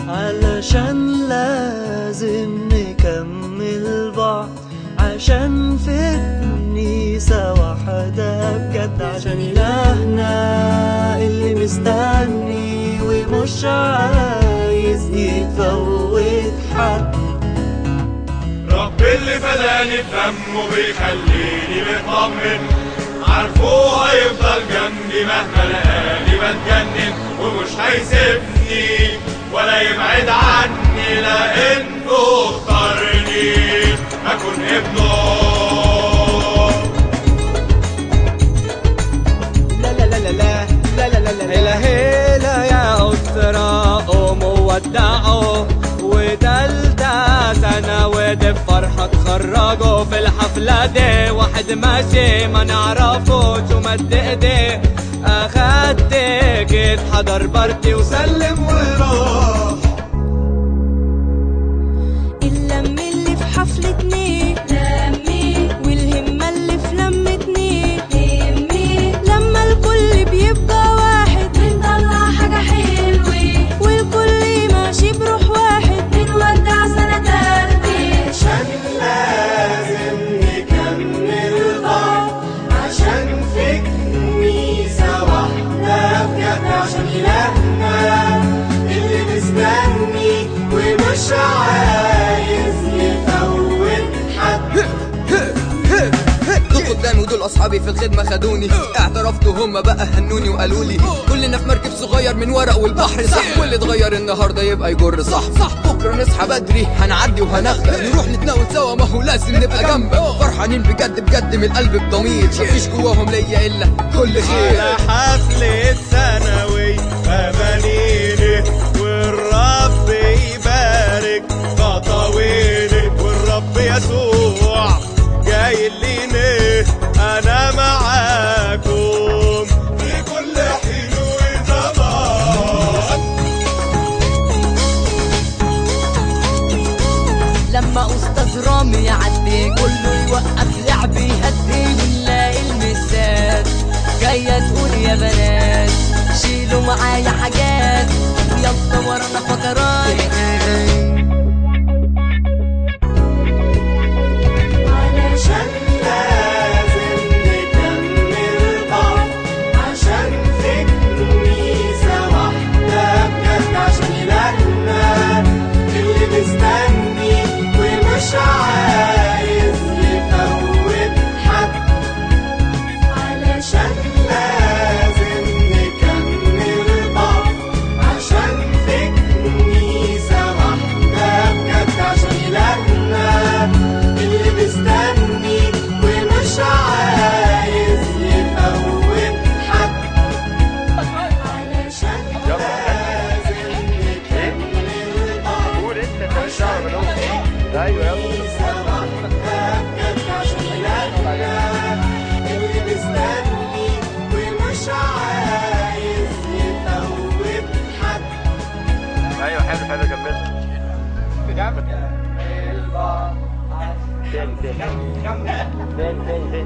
علشان لازم نكمل بعض، عشان في كنيسة واحدة بجد، عشان إلهنا اللي مستني ومش عايز يفوت حد. رب اللي فداني بدمه بيخليني مطمن، عارفه هيفضل جنبي مهما لقاني بتجنن، ومش هيسيبني ولا يبعد عني، لأنه اختارني أكون ابنه. لا لا لا لا لا لا لا لا هلا هلا يا أسرة قوموا ودعوا، وتالتة سنة ودي فرحة تخرجوا في الحفلة دي. واحد ماشي ما نعرفوش ومد ايديه، اخد تيكت حضر بارتي وسلم وراح. اللم اللي في حفلتني لمي، والهمة اللي في لمتني همي، لما الكل بيبقى واحد بنطلع حاجة حلوة، والكل ماشي بروح واحد بنودع سنة تانية. عشان لازم نكمل بعض، عشان في كنيسة واحدة بجد، عشان إلهنا اللي مستني ومش عايز يفوت حد. دول قدامي ودول اصحابي في الخدمه خدوني، اعترفت وهم بقى هنوني وقالوا لي كلنا في مركب صغير من ورق والبحر صح، واللي اتغير النهارده يبقى يجر صح. بكره نصحى بدري هنعدي وهنغرق، نروح نتناول سوا ما هو لازم نبقى جنبك، فرحانين بجد بجد من القلب بضمير، مفيش جواهم ليا الا كل خير. على حفلة الثانوي أمانيني، والرب يبارك خطويني، والرب يسوع جاي ليني، أنا معاكم في كل حين وزمان. لما أستاذ رامي يعدي كله يوقف لعب يهدي، ونلاقي المسات جاية تقول يا بنات شيلوا معايا حاجات، يلا ورانا فقرات. علشان لازم نكمل بعض، عشان في كنيسة واحدة بجد، عشان إلهنا اللي مستني ومش عايز يفوت حد. علشان لازم نكمل بعض، عشان في كنيسة واحدة بجد، عشان إلهنا اللي مستني ومش عايز يفوت حد. علشان لازم نكمل بعض، عشان كنيسة واحدة بجد، عشان إلهنا اللي مستني ومش عايز يفوت حد. ايوه حلو حلو كمل. تاني